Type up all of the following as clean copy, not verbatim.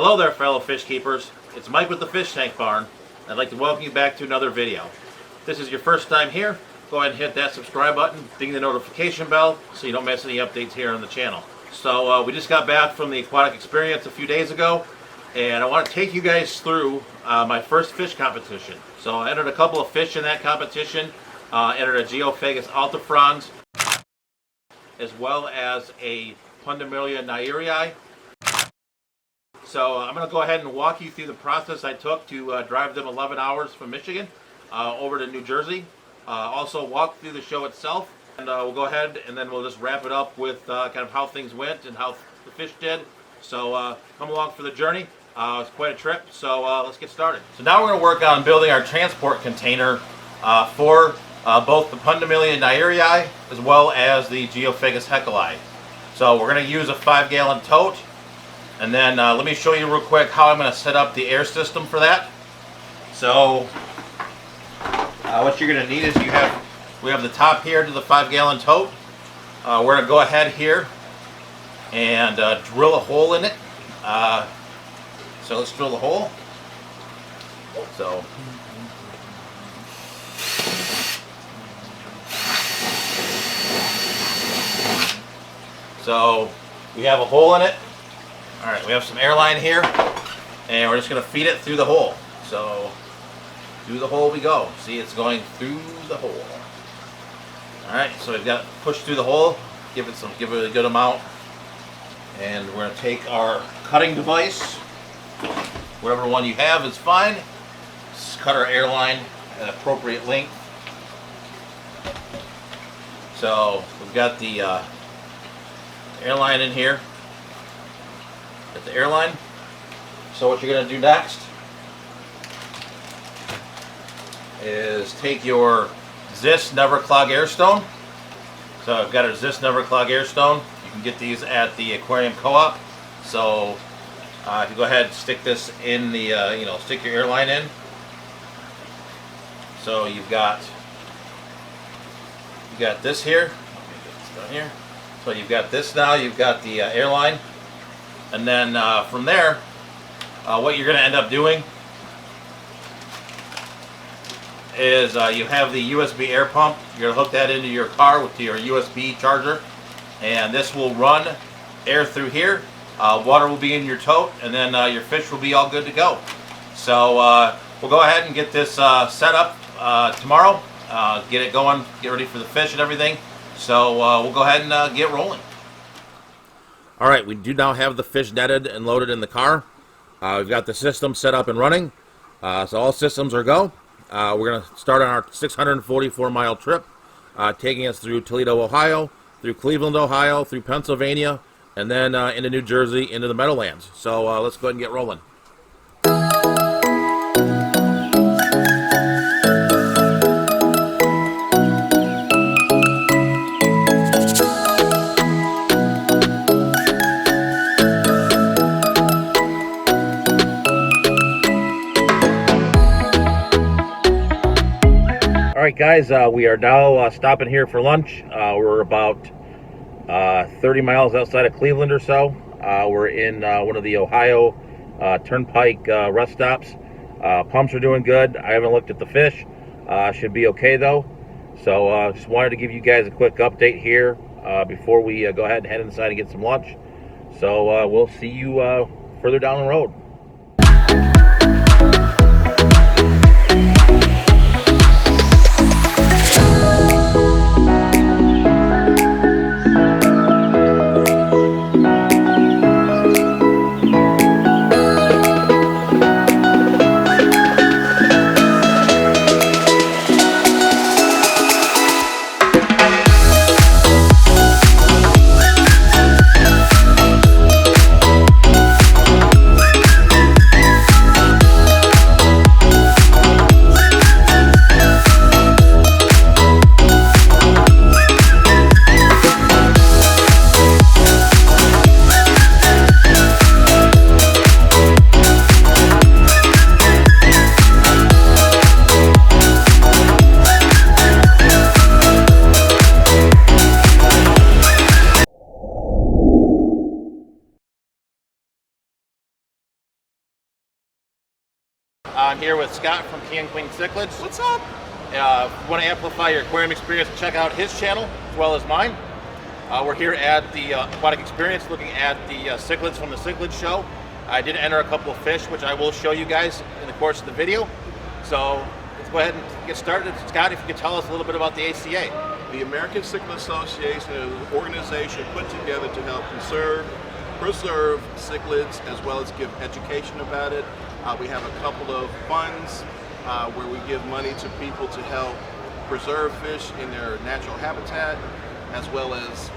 Hello there, fellow fish keepers. It's Mike with the Fish Tank Barn. I'd like to welcome you back to another video. If this is your first time here, go ahead and hit that subscribe button, ding the notification bell so you don't miss any updates here on the channel. So we just got back from the Aquatic Experience a few days ago, and I want to take you guys through my first fish competition. So I entered a couple of fish in that competition, entered a Geophagus altifrons, as well as a Pundamelia nairii. So I'm going to go ahead and walk you through the process I took to drive them 11 hours from Michigan over to New Jersey. Also walk through the show itself, and we'll go ahead and then we'll just wrap it up with kind of how things went and how the fish did. So come along for the journey. It's quite a trip, so let's get started. So now we're going to work on building our transport container for both the Pundamelia nairii as well as the Geophagus heckelii. So we're going to use a 5-gallon tote. And then let me show you real quick how I'm going to set up the air system for that. So what you're going to need is we have the top here to the 5-gallon tote. We're going to go ahead here and drill a hole in it. So let's drill the hole. So we have a hole in it. All right, we have some airline here, and we're just going to feed it through the hole. So, through the hole we go. See, it's going through the hole. All right, so we've got push through the hole, give it a good amount, and we're going to take our cutting device, whatever one you have is fine. Just cut our airline at an appropriate length. So, we've got the airline in here. At the airline. So what you're going to do next is take your Zis Never Clog Air Stone. So I've got a Zis Never Clog Air Stone. You can get these at the Aquarium Co-op. So if you go ahead and stick this in the, stick your airline in. So you've got this here. Let me get this down here. So you've got this now. You've got the airline. And then from there, what you're going to end up doing is you have the USB air pump. You're going to hook that into your car with your USB charger, and this will run air through here. Water will be in your tote, and then your fish will be all good to go. So we'll go ahead and get this set up tomorrow, get it going, get ready for the fish and everything. So we'll go ahead and get rolling. All right, we do now have the fish netted and loaded in the car. We've got the system set up and running. So all systems are go. We're going to start on our 644-mile trip, taking us through Toledo, Ohio, through Cleveland, Ohio, through Pennsylvania, and then into New Jersey, into the Meadowlands. So let's go ahead and get rolling. Alright guys, we are now stopping here for lunch. We're about 30 miles outside of Cleveland or so. We're in one of the Ohio Turnpike rest stops. Pumps are doing good. I haven't looked at the fish. Should be okay though. So just wanted to give you guys a quick update here before we go ahead and head inside and get some lunch. So we'll see you further down the road. I'm here with Scott from King and Queen Cichlids. What's up? If you want to amplify your aquarium experience, check out his channel as well as mine. We're here at the Aquatic Experience looking at the cichlids from the Cichlid Show. I did enter a couple of fish, which I will show you guys in the course of the video. So let's go ahead and get started. Scott, if you could tell us a little bit about the ACA. The American Cichlid Association is an organization put together to help preserve cichlids as well as give education about it. We have a couple of funds where we give money to people to help preserve fish in their natural habitat, as well as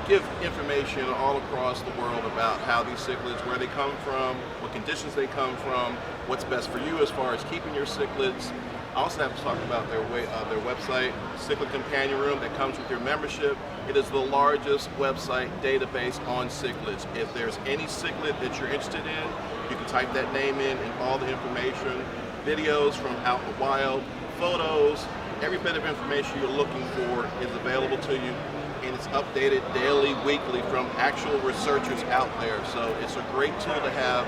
give information all across the world about how these cichlids, where they come from, what conditions they come from, what's best for you as far as keeping your cichlids. I also have to talk about their website, Cichlid Companion Room, that comes with your membership. It is the largest website database on cichlids. If there's any cichlid that you're interested in, you can type that name in and all the information, videos from out in the wild, photos, every bit of information you're looking for is available to you, and it's updated daily, weekly from actual researchers out there. So it's a great tool to have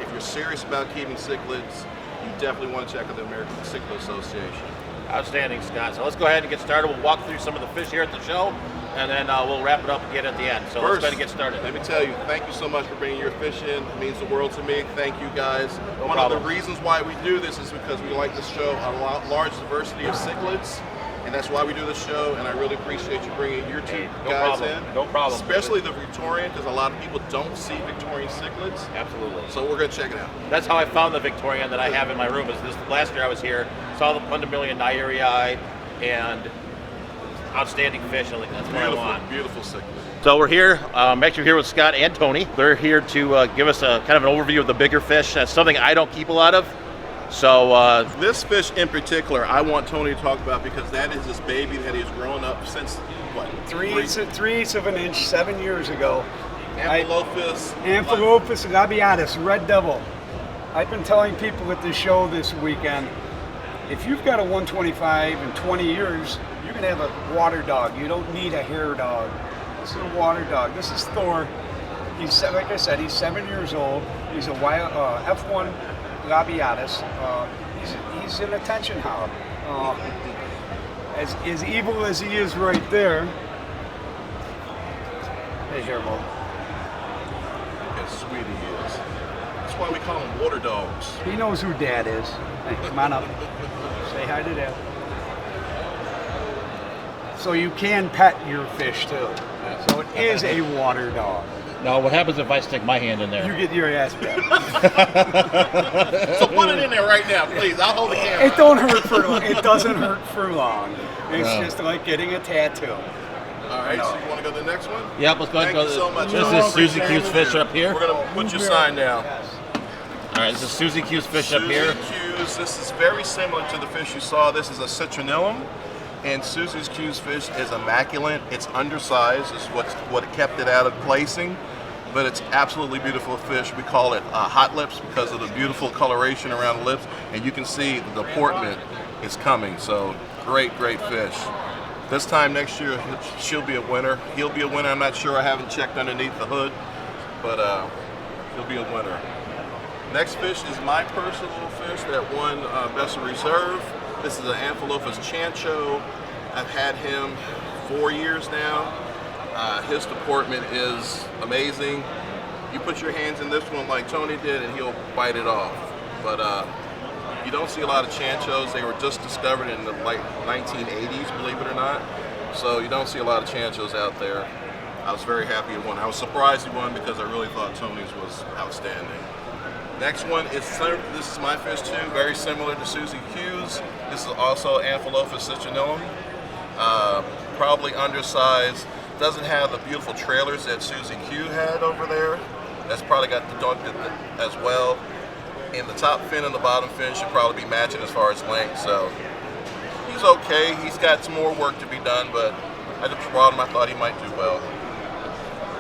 if you're serious about keeping cichlids. You definitely want to check out the American Cichlid Association. Outstanding, Scott. So let's go ahead and get started. We'll walk through some of the fish here at the show, and then we'll wrap it up again at the end. So let's go ahead and get started. Let me tell you, thank you so much for bringing your fish in. It means the world to me. Thank you, guys. One of the reasons why we do this is because we like to show a large diversity of cichlids, and that's why we do this show, and I really appreciate you bringing your two guys in. No problem. Especially the Victorian, because a lot of people don't see Victorian cichlids. Absolutely. So we're going to check it out. That's how I found the Victorian that I have in my room. Is this last year I was here, saw the Pundamillion Nyreii, and outstanding fish. I think that's what I want. Beautiful cichlid. So we're here. I'm actually here with Scott and Tony. They're here to give us a kind of an overview of the bigger fish. That's something I don't keep a lot of. So this fish in particular, I want Tony to talk about because that is his baby that he's grown up since what? 3/8 of an inch, 7 years ago. Angelfish. Angelfish labiatus, red devil. I've been telling people at the show this weekend, if you've got a 125 in 20 years, you can have a water dog. You don't need a hair dog. This is a water dog. This is Thor. He's, like I said, he's 7 years old. He's a F1 labiatus. He's an attention hound. As evil as he is right there. Hey, here, Mo. Look how sweet he is. That's why we call him water dogs. He knows who Dad is. Hey, come on up. Say hi to Dad. So you can pet your fish too. So it is a water dog. now what happens if I stick my hand in there? You get your ass back. So put it in there right now, please. I'll hold the camera. It don't hurt for long. It doesn't hurt for long. It's just like getting a tattoo. All right, so you want to go to the next one? Yep, let's go ahead and Thank you so much. This is Susie Q's fish up here. We're going to put your sign down. Yes. All right, this is Susie Q's fish up here. Susie Q's, this is very similar to the fish you saw. This is a citronellum, and Susie's Q's fish is immaculate. It's undersized, is what kept it out of placing, but it's absolutely beautiful fish. We call it hot lips because of the beautiful coloration around the lips, and you can see the deportment is coming. So great, great fish. This time next year, she'll be a winner. He'll be a winner. I'm not sure. I haven't checked underneath the hood, but he'll be a winner. Next fish is my personal fish that won Best of Reserve. This is an Angelfish Chancho. I've had him 4 years now. His deportment is amazing. You put your hands in this one like Tony did and he'll bite it off. But you don't see a lot of Chanchos. They were just discovered in the like 1980s, believe it or not. So you don't see a lot of Chanchos out there. I was very happy he won. I was surprised he won because I really thought Tony's was outstanding. Next one is, this is my fish too, very similar to Susie Q's. This is also Angelfish citronellum. Probably undersized. Doesn't have the beautiful trailers that Susie Q had over there. That's probably got the dog as well. And the top fin and the bottom fin should probably be matching as far as length. So he's okay. He's got some more work to be done, but I just brought him. I thought he might do well.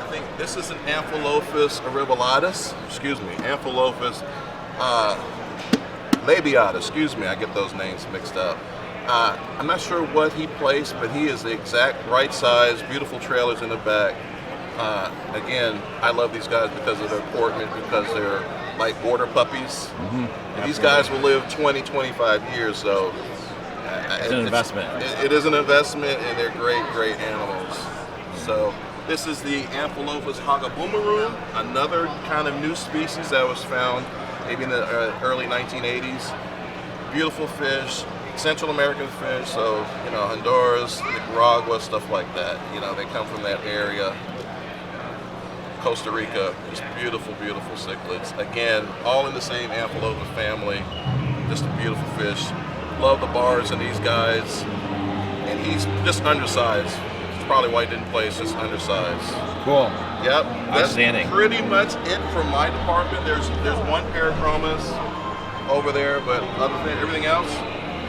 I think this is an Angelfish auribulatus. Excuse me, Angelfish labiatus. Excuse me, I get those names mixed up. I'm not sure what he placed, but he is the exact right size, beautiful trailers in the back. Again, I love these guys because of their deportment, because they're like border puppies. These guys will live 20, 25 years, so It's an investment. It is an investment, and they're great, great animals. So this is the Amphilophus hagaboomeroon, another kind of new species that was found maybe in the early 1980s. Beautiful fish, Central American fish, so you know, Honduras, Nicaragua, stuff like that. You know, they come from that area. Costa Rica, just beautiful, beautiful cichlids. Again, all in the same Amphilophus family. Just a beautiful fish. Love the bars in these guys, and he's just undersized. That's probably why he didn't play. It's just undersized. Cool. Yep. That's Outstanding. pretty much it from my department. There's one Parachromis over there, but other than everything else,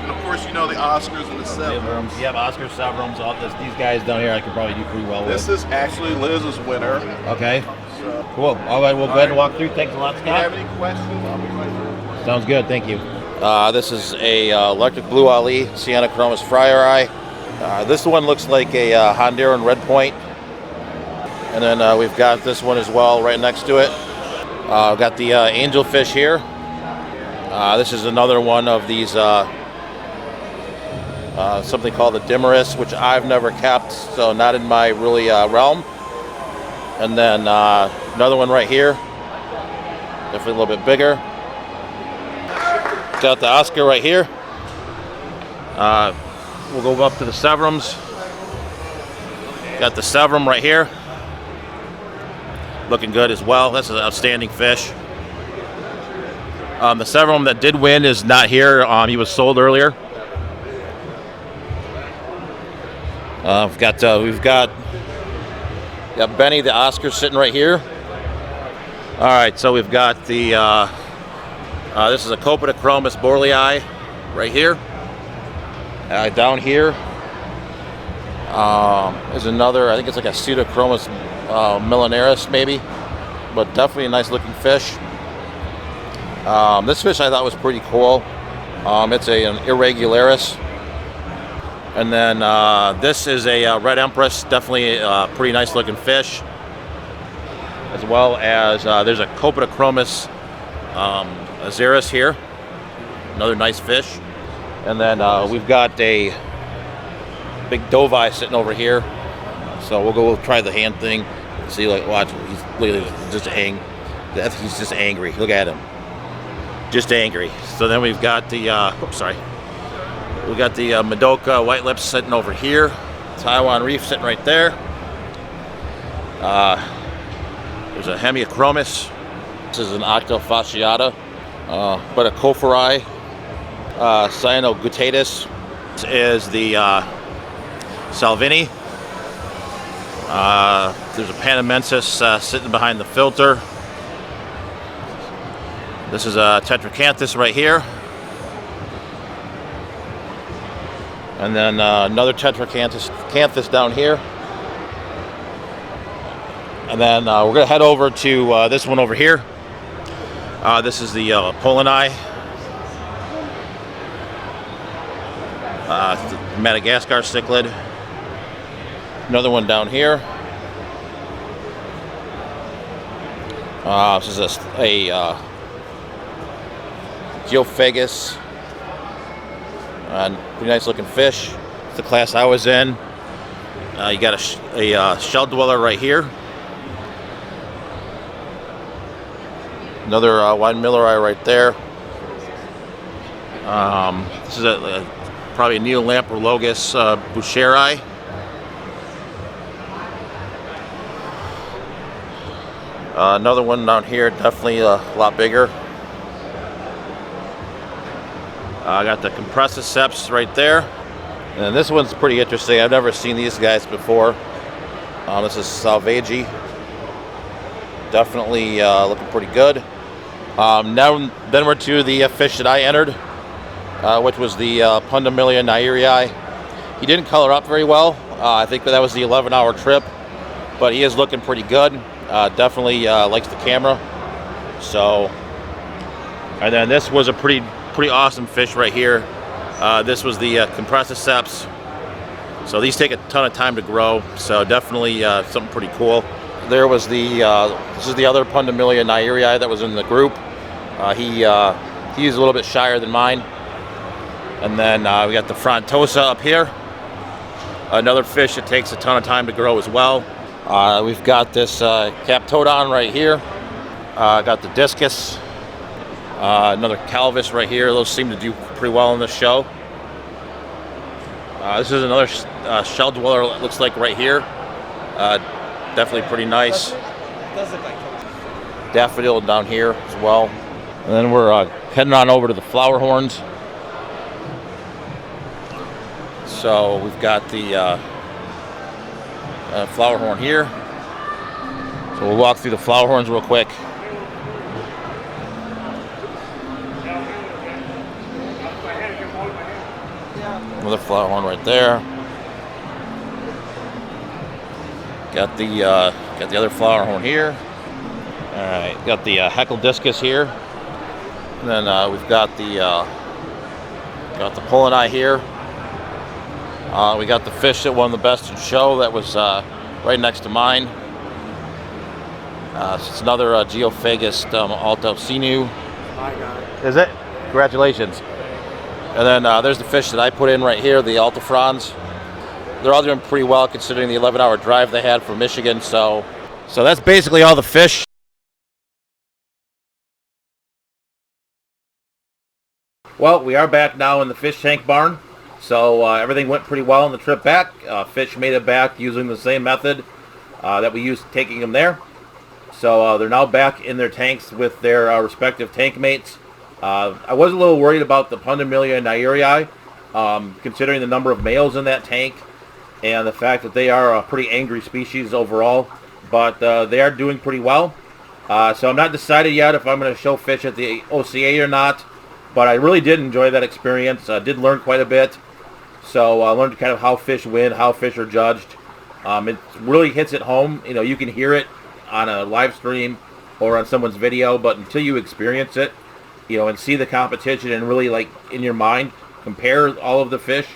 and of course you know the Oscars and the Severums. You have Oscar Severums, all this. These guys down here I could probably do pretty well with. This is actually Liz's winner. Okay. So, Cool. All right, we'll go ahead and walk through. Thanks a lot, if you have Scott. any questions, I'll be right there. Sounds good. Thank you. This is a electric blue Ali Sienna Chromis Friar Eye. This one looks like a Honduran red point. And then we've got this one as well right next to it. We've got the Angelfish here. This is another one of these, something called the Dimmerus, which I've never kept, so not in my really realm. And then another one right here, definitely a little bit bigger. Got the Oscar right here. We'll go up to the Severums. Got the Severum right here. Looking good as well. That's an outstanding fish. The Severum that did win is not here. He was sold earlier. We've got Benny the Oscar sitting right here. All right, so we've got the this is a Chromis borlei right here. Down here is another. I think it's like a Pseudochromis millenaris maybe, but definitely a nice looking fish. This fish I thought was pretty cool. It's an irregularis. And then this is a red Empress, definitely a pretty nice looking fish. As well as there's a Chromis azaris here, another nice fish. And then we've got a big Dovi sitting over here. So we'll try the hand thing. See, like, watch, he's literally just he's just angry. Look at him, just angry. So then we've got the we got the Madoka white lips sitting over here. Taiwan Reef sitting right there. There's a Hemiachromis. This is an Octofasciata, but a Cophori. Cyanogutatus. This is the Salvini. There's a Panamensis sitting behind the filter. This is a Tetracanthus right here. And then another Tetracanthus down here. And then we're going to head over to this one over here. This is the Poloni. Madagascar Cichlid. Another one down here. This is a Geophagus. Pretty nice looking fish. It's the class I was in. You got a shell dweller right here. Another wide milleri right there. This is probably a Neolamprologus buscheri. Another one down here, definitely a lot bigger. I got the Compressiceps right there. And this one's pretty interesting. I've never seen these guys before. This is Salvagi. Definitely looking pretty good. Then we're to the fish that I entered, which was the Pundamilia nairi. He didn't color up very well. I think that was the 11-hour trip, but he is looking pretty good. Definitely likes the camera. So, and then this was a pretty awesome fish right here. This was the Compressiceps. So these take a ton of time to grow. So definitely something pretty cool. There was the this is the other Pundamilia nairi that was in the group. He's a little bit shyer than mine. And then we got the Frontosa up here. Another fish that takes a ton of time to grow as well. We've got this Captodon right here. Got the Discus. Another Calvis right here. Those seem to do pretty well in this show. This is another shell dweller, it looks like right here. Definitely pretty nice. Does look like Daffodil down here as well. And then we're heading on over to the flower horns. So we've got the flower horn here. So we'll walk through the flower horns real quick. Another flower horn right there. Got the other flower horn here. All right, got the Heckle Discus here. And then we've got the Pollini here. We got the fish that won the best in show. That was right next to mine. So it's another Geophagus Alto Sinu. I got it. Is it? Congratulations. And then there's the fish that I put in right here, the Altafrons. They're all doing pretty well considering the 11-hour drive they had from Michigan. So that's basically all the fish. Well, we are back now in the fish tank barn. So everything went pretty well on the trip back. Fish made it back using the same method that we used taking them there. So they're now back in their tanks with their respective tank mates. I was a little worried about the Pundamilia nairi, considering the number of males in that tank and the fact that they are a pretty angry species overall. But they are doing pretty well. So I'm not decided yet if I'm going to show fish at the OCA or not. But I really did enjoy that experience. I did learn quite a bit. So I learned kind of how fish win, how fish are judged. It really hits it home. You know, you can hear it on a live stream or on someone's video, but until you experience it, you know, and see the competition and really, like, in your mind, compare all of the fish,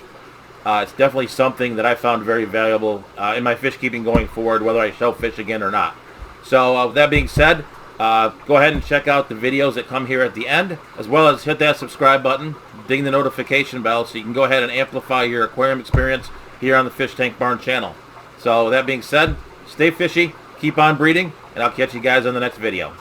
it's definitely something that I found very valuable in my fish keeping going forward, whether I show fish again or not. So with that being said, go ahead and check out the videos that come here at the end, as well as hit that subscribe button, ding the notification bell so you can go ahead and amplify your aquarium experience here on the Fish Tank Barn channel. So with that being said, stay fishy, keep on breeding, and I'll catch you guys on the next video.